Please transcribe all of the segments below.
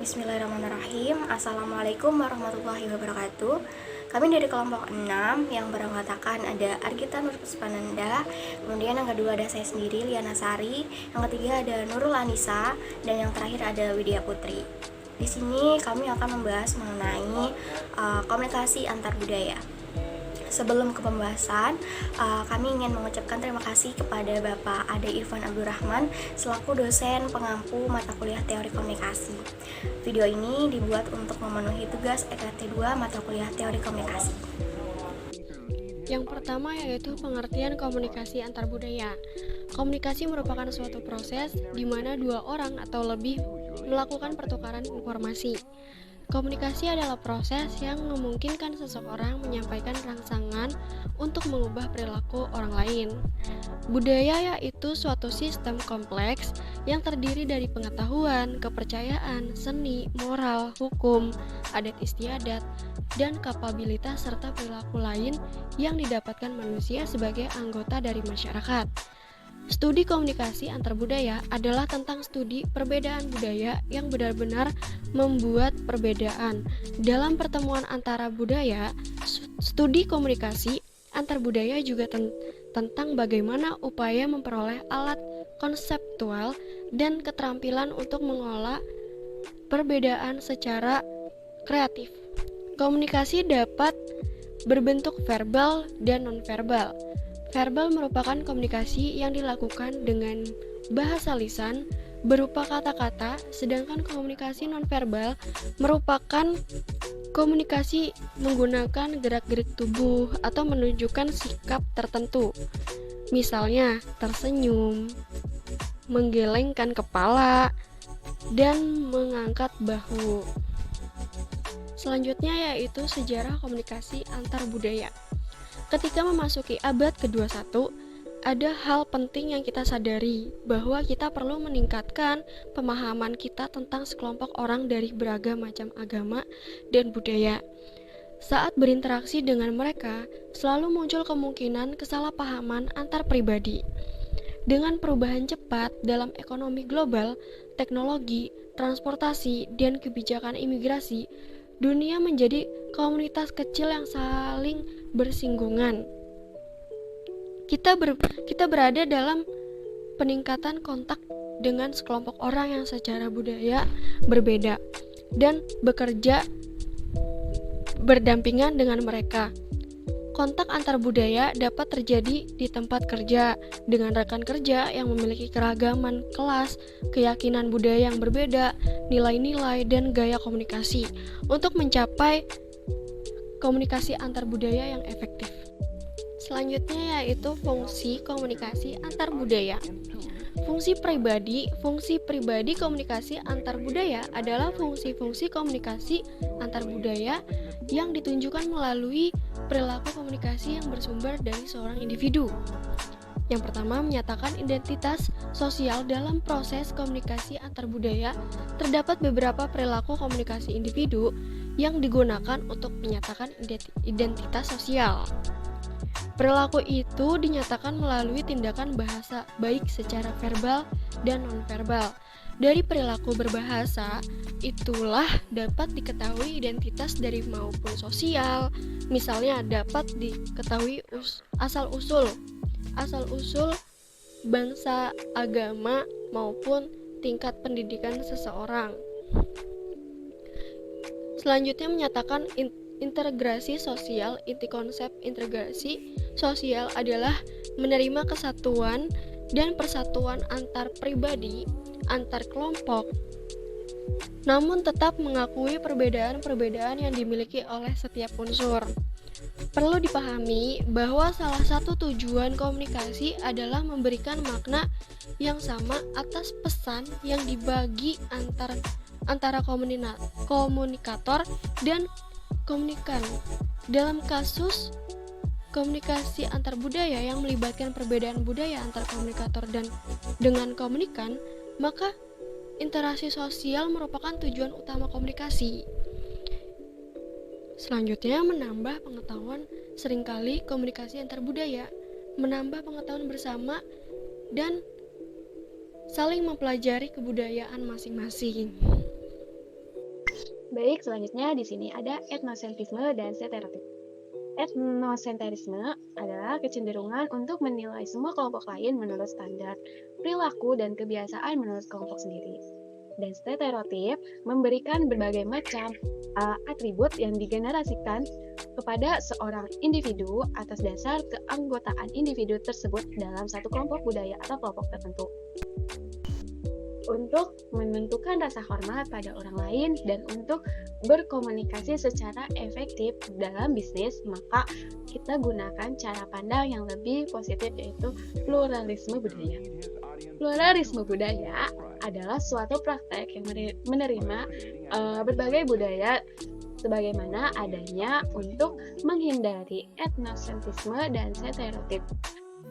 Bismillahirrahmanirrahim. Assalamualaikum warahmatullahi wabarakatuh. Kami dari kelompok 6 yang beranggotakan ada Argita Nur Puspananda, kemudian yang kedua ada saya sendiri Liana Sari, yang ketiga ada Nurul Anissa, dan yang terakhir ada Widya Putri. Di sini kami akan membahas mengenai komunikasi antar budaya. Sebelum ke pembahasan, kami ingin mengucapkan terima kasih kepada Bapak Ade Irfan Abdurrahman selaku dosen pengampu mata kuliah teori komunikasi. Video ini dibuat untuk memenuhi tugas EKT 2 mata kuliah teori komunikasi. Yang pertama yaitu pengertian komunikasi antar budaya. Komunikasi merupakan suatu proses di mana dua orang atau lebih melakukan pertukaran informasi. Komunikasi adalah proses yang memungkinkan seseorang menyampaikan rangsangan untuk mengubah perilaku orang lain. Budaya yaitu suatu sistem kompleks yang terdiri dari pengetahuan, kepercayaan, seni, moral, hukum, adat istiadat, dan kapabilitas serta perilaku lain yang didapatkan manusia sebagai anggota dari masyarakat. Studi komunikasi antar budaya adalah tentang studi perbedaan budaya yang benar-benar membuat perbedaan. Dalam pertemuan antara budaya, studi komunikasi antar budaya juga tentang bagaimana upaya memperoleh alat konseptual dan keterampilan untuk mengolah perbedaan secara kreatif. Komunikasi dapat berbentuk verbal dan nonverbal. Verbal merupakan komunikasi yang dilakukan dengan bahasa lisan berupa kata-kata, sedangkan komunikasi nonverbal merupakan komunikasi menggunakan gerak-gerik tubuh atau menunjukkan sikap tertentu. Misalnya, tersenyum, menggelengkan kepala, dan mengangkat bahu. Selanjutnya yaitu sejarah komunikasi antar budaya. Ketika memasuki abad ke-21, ada hal penting yang kita sadari, bahwa kita perlu meningkatkan pemahaman kita tentang sekelompok orang dari beragam macam agama dan budaya. Saat berinteraksi dengan mereka, selalu muncul kemungkinan kesalahpahaman antar pribadi. Dengan perubahan cepat dalam ekonomi global, teknologi, transportasi, dan kebijakan imigrasi, dunia menjadi komunitas kecil yang saling bersinggungan. Kita berada dalam peningkatan kontak dengan sekelompok orang yang secara budaya berbeda dan bekerja berdampingan dengan mereka. Kontak antar budaya dapat terjadi di tempat kerja dengan rekan kerja yang memiliki keragaman kelas, keyakinan budaya yang berbeda, nilai-nilai, dan gaya komunikasi untuk mencapai komunikasi antar budaya yang efektif. Selanjutnya yaitu fungsi komunikasi antar budaya. Fungsi pribadi komunikasi antar budaya adalah fungsi-fungsi komunikasi antar budaya yang ditunjukkan melalui perilaku komunikasi yang bersumber dari seorang individu. Yang pertama, menyatakan identitas sosial. Dalam proses komunikasi antar budaya, terdapat beberapa perilaku komunikasi individu yang digunakan untuk menyatakan identitas sosial. Perilaku itu dinyatakan melalui tindakan bahasa, baik secara verbal dan nonverbal. Dari perilaku berbahasa, itulah dapat diketahui identitas dari maupun sosial. Misalnya dapat diketahui asal-usul bangsa, agama, maupun tingkat pendidikan seseorang. Selanjutnya menyatakan integrasi sosial. Inti konsep integrasi sosial adalah menerima kesatuan dan persatuan antar pribadi, antar kelompok, namun tetap mengakui perbedaan-perbedaan yang dimiliki oleh setiap unsur. Perlu dipahami bahwa salah satu tujuan komunikasi adalah memberikan makna yang sama atas pesan yang dibagi antara komunikator dan komunikan. Dalam kasus komunikasi antar budaya yang melibatkan perbedaan budaya antar komunikator dan dengan komunikan, maka interaksi sosial merupakan tujuan utama komunikasi. Selanjutnya, menambah pengetahuan. Seringkali komunikasi antar budaya menambah pengetahuan bersama dan saling mempelajari kebudayaan masing-masing. Baik, selanjutnya di sini ada etnosentrisme dan stereotip. Etnosentrisme adalah kecenderungan untuk menilai semua kelompok lain menurut standar, perilaku, dan kebiasaan menurut kelompok sendiri. Dan stereotip memberikan berbagai macam atribut yang digenerasikan kepada seorang individu atas dasar keanggotaan individu tersebut dalam satu kelompok budaya atau kelompok tertentu. Untuk menentukan rasa hormat pada orang lain dan untuk berkomunikasi secara efektif dalam bisnis, maka kita gunakan cara pandang yang lebih positif, yaitu pluralisme budaya. Pluralisme budaya adalah suatu praktek yang menerima berbagai budaya sebagaimana adanya untuk menghindari etnosentrisme dan stereotip.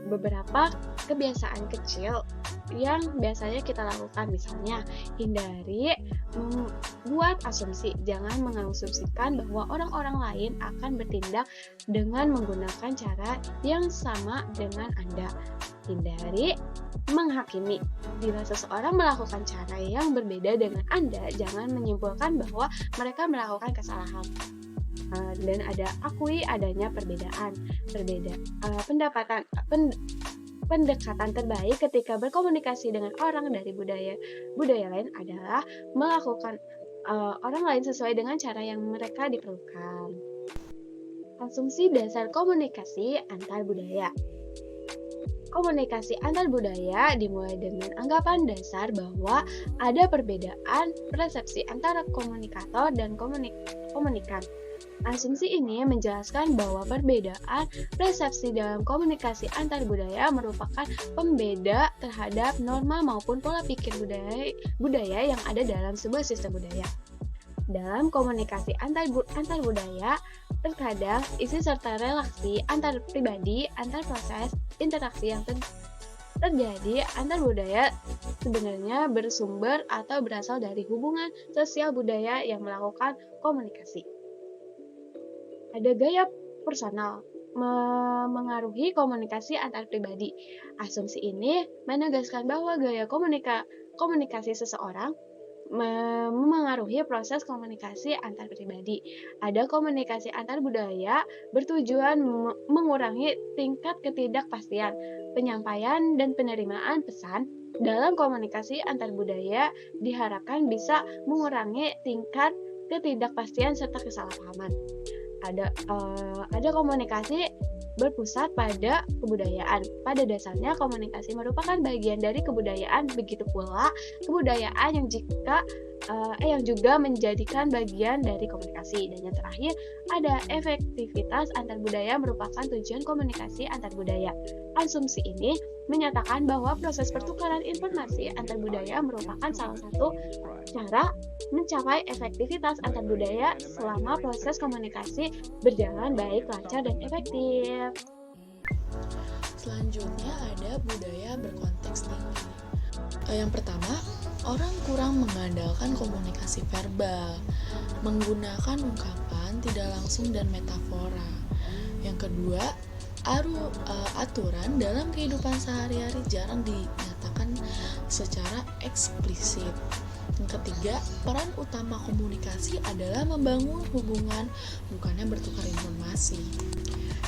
Beberapa kebiasaan kecil yang biasanya kita lakukan, misalnya hindari membuat asumsi. Jangan mengasumsikan bahwa orang-orang lain akan bertindak dengan menggunakan cara yang sama dengan Anda. Hindari menghakimi. Bila seseorang melakukan cara yang berbeda dengan Anda, jangan menyimpulkan bahwa mereka melakukan kesalahan. Dan ada akui adanya pendekatan terbaik ketika berkomunikasi dengan orang dari budaya lain adalah melakukan orang lain sesuai dengan cara yang mereka diperlukan. Asumsi dasar komunikasi antar budaya. Komunikasi antar budaya dimulai dengan anggapan dasar bahwa ada perbedaan persepsi antara komunikator dan komunikan. Asumsi ini menjelaskan bahwa perbedaan persepsi dalam komunikasi antar budaya merupakan pembeda terhadap norma maupun pola pikir budaya yang ada dalam sebuah sistem budaya. Dalam komunikasi antar budaya, terkadang isi serta relasi antar pribadi, antar proses, interaksi yang terjadi antar budaya sebenarnya bersumber atau berasal dari hubungan sosial budaya yang melakukan komunikasi. Ada gaya personal mengaruhi komunikasi antar pribadi. Asumsi ini menegaskan bahwa gaya komunikasi seseorang memengaruhi proses komunikasi antar pribadi. Ada komunikasi antar budaya bertujuan mengurangi tingkat ketidakpastian, penyampaian dan penerimaan pesan. Dalam komunikasi antar budaya diharapkan bisa mengurangi tingkat ketidakpastian serta kesalahpahaman. Ada komunikasi berpusat pada kebudayaan. Pada dasarnya komunikasi merupakan bagian dari kebudayaan, begitu pula kebudayaan yang juga menjadikan bagian dari komunikasi. Dan yang terakhir, ada efektivitas antar budaya merupakan tujuan komunikasi antar budaya. Asumsi ini menyatakan bahwa proses pertukaran informasi antar budaya merupakan salah satu cara mencapai efektivitas antar budaya selama proses komunikasi berjalan baik, lancar, dan efektif. Selanjutnya ada budaya berkonteks tinggi. Yang pertama, orang kurang mengandalkan komunikasi verbal, menggunakan ungkapan tidak langsung dan metafora. Yang kedua, aturan dalam kehidupan sehari-hari jarang dinyatakan secara eksplisit. Yang ketiga, peran utama komunikasi adalah membangun hubungan, bukannya bertukar informasi.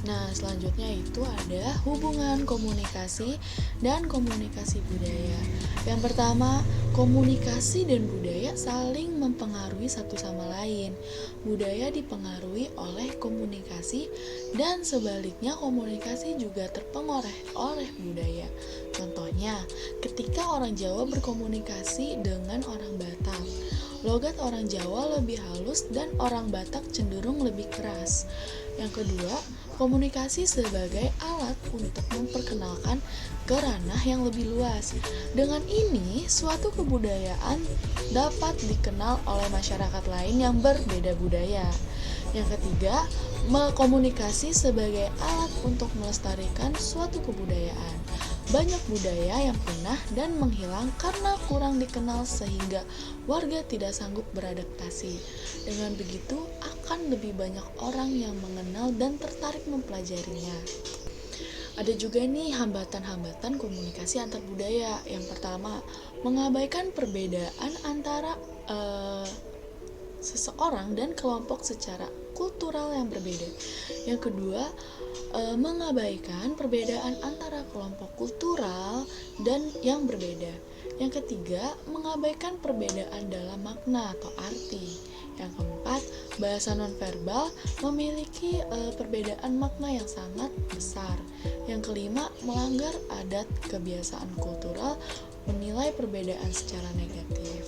Nah, selanjutnya itu ada hubungan komunikasi dan komunikasi budaya. Yang pertama, komunikasi dan budaya saling mempengaruhi satu sama lain. Budaya dipengaruhi oleh komunikasi dan sebaliknya komunikasi juga terpengaruh oleh budaya. Contohnya, ketika orang Jawa berkomunikasi dengan orang Batak, logat orang Jawa lebih halus dan orang Batak cenderung lebih keras. Yang kedua, komunikasi sebagai alat untuk memperkenalkan ke ranah yang lebih luas. Dengan ini, suatu kebudayaan dapat dikenal oleh masyarakat lain yang berbeda budaya. Yang ketiga, komunikasi sebagai alat untuk melestarikan suatu kebudayaan. Banyak budaya yang punah dan menghilang karena kurang dikenal sehingga warga tidak sanggup beradaptasi. Dengan begitu, akan lebih banyak orang yang mengenal dan tertarik mempelajarinya. Ada juga nih hambatan-hambatan komunikasi antar budaya. Yang pertama, mengabaikan perbedaan antara seseorang dan kelompok secara kultural yang berbeda. Yang kedua, mengabaikan perbedaan antara kelompok kultural dan yang berbeda. Yang ketiga, mengabaikan perbedaan dalam makna atau arti. Yang keempat, bahasa nonverbal memiliki perbedaan makna yang sangat besar. Yang kelima, melanggar adat kebiasaan kultural, menilai perbedaan secara negatif.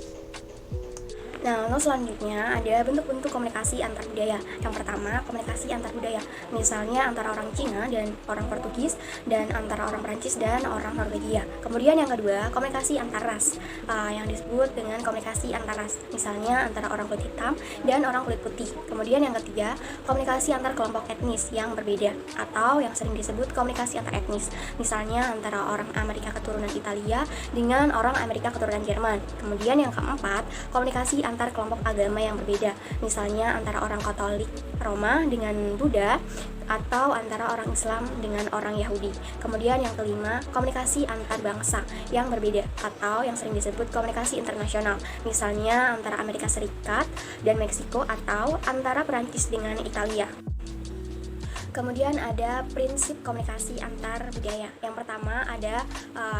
Nah, untuk selanjutnya ada bentuk-bentuk komunikasi antar budaya. Yang pertama, komunikasi antar budaya. Misalnya antara orang Cina dan orang Portugis, dan antara orang Prancis dan orang Norwegia. Kemudian yang kedua, komunikasi antar ras, yang disebut dengan komunikasi antar ras. Misalnya antara orang kulit hitam dan orang kulit putih. Kemudian yang ketiga, komunikasi antar kelompok etnis yang berbeda, atau yang sering disebut komunikasi antar etnis. Misalnya antara orang Amerika keturunan Italia dengan orang Amerika keturunan Jerman. Kemudian yang keempat, komunikasi antar kelompok agama yang berbeda, misalnya antara orang Katolik Roma dengan Buddha, atau antara orang Islam dengan orang Yahudi. Kemudian yang kelima, komunikasi antar bangsa yang berbeda, atau yang sering disebut komunikasi internasional, misalnya antara Amerika Serikat dan Meksiko, atau antara Perancis dengan Italia. Kemudian ada prinsip komunikasi antar budaya. Yang pertama ada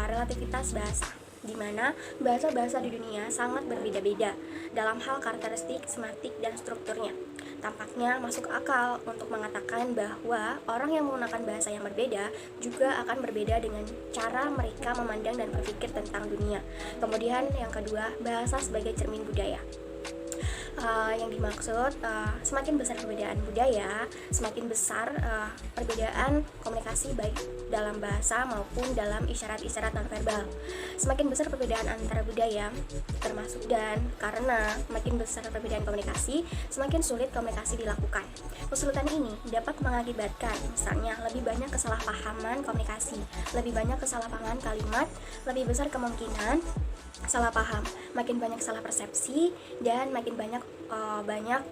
relativitas bahasa, di mana bahasa-bahasa di dunia sangat berbeda-beda dalam hal karakteristik, semiotik, dan strukturnya. Tampaknya masuk akal untuk mengatakan bahwa orang yang menggunakan bahasa yang berbeda juga akan berbeda dengan cara mereka memandang dan berpikir tentang dunia. Kemudian yang kedua, bahasa sebagai cermin budaya. Yang dimaksud, semakin besar perbedaan budaya, semakin besar perbedaan komunikasi baik dalam bahasa maupun dalam isyarat-isyarat nonverbal. Semakin besar perbedaan antara budaya, termasuk dan karena makin besar perbedaan komunikasi, semakin sulit komunikasi dilakukan. Kesulitan ini dapat mengakibatkan misalnya lebih banyak kesalahpahaman komunikasi, lebih banyak kesalahpahaman kalimat, lebih besar kemungkinan salah paham, makin banyak salah persepsi, dan makin banyak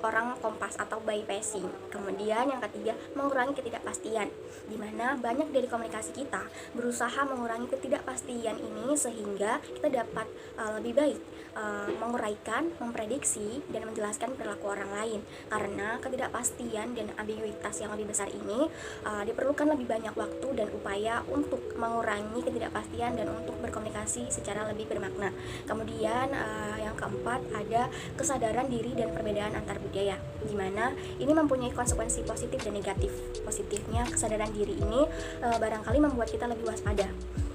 orang kompas atau bypassing. Kemudian yang ketiga, mengurangi ketidakpastian, di mana banyak dari komunikasi kita berusaha mengurangi ketidakpastian ini sehingga kita dapat lebih baik menguraikan, memprediksi, dan menjelaskan perilaku orang lain. Karena ketidakpastian dan ambiguitas yang lebih besar ini diperlukan lebih banyak waktu dan upaya untuk mengurangi ketidakpastian dan untuk berkomunikasi secara lebih bermakna. Kemudian yang keempat ada kesadaran diri dan perbedaan antar budaya, di mana ini mempunyai konsekuensi positif dan negatif. Positifnya, kesadaran diri ini barangkali membuat kita lebih waspada.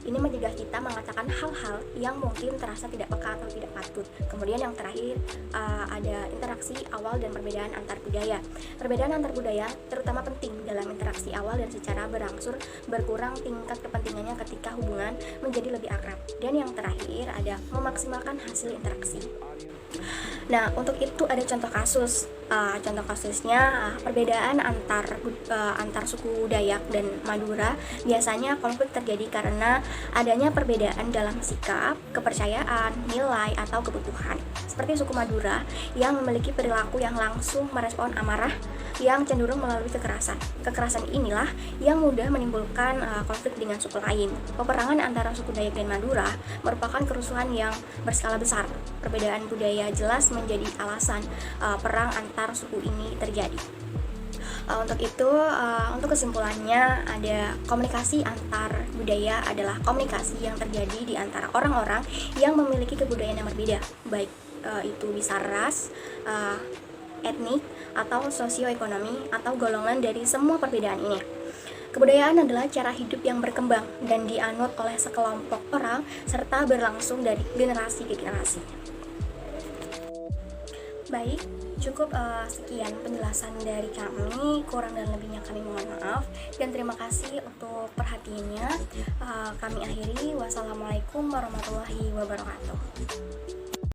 Ini mencegah kita mengatakan hal-hal yang mungkin terasa tidak peka atau tidak patut. Kemudian yang terakhir ada interaksi awal dan perbedaan antar budaya. Perbedaan antar budaya terutama penting dalam interaksi awal dan secara berangsur berkurang tingkat kepentingannya ketika hubungan menjadi lebih akrab. Dan yang terakhir ada memaksimalkan hasil interaksi. Nah, untuk itu ada contoh kasus. Contoh kasusnya perbedaan antar suku Dayak dan Madura. Biasanya konflik terjadi karena adanya perbedaan dalam sikap, kepercayaan, nilai, atau kebutuhan. Seperti suku Madura yang memiliki perilaku yang langsung merespon amarah yang cenderung melalui kekerasan. Kekerasan inilah yang mudah menimbulkan konflik dengan suku lain. Peperangan antara suku Dayak dan Madura merupakan kerusuhan yang berskala besar. Perbedaan budaya jelas menjadi alasan perang antar suku ini terjadi. Untuk itu, untuk kesimpulannya ada komunikasi antar budaya adalah komunikasi yang terjadi di antara orang-orang yang memiliki kebudayaan yang berbeda, baik itu bisa ras, etnik, atau sosioekonomi, atau golongan dari semua perbedaan ini. Kebudayaan adalah cara hidup yang berkembang dan dianut oleh sekelompok orang serta berlangsung dari generasi ke generasi. Baik, cukup sekian penjelasan dari kami, kurang dan lebihnya kami mohon maaf, dan terima kasih untuk perhatiannya. Kami akhiri, wassalamualaikum warahmatullahi wabarakatuh.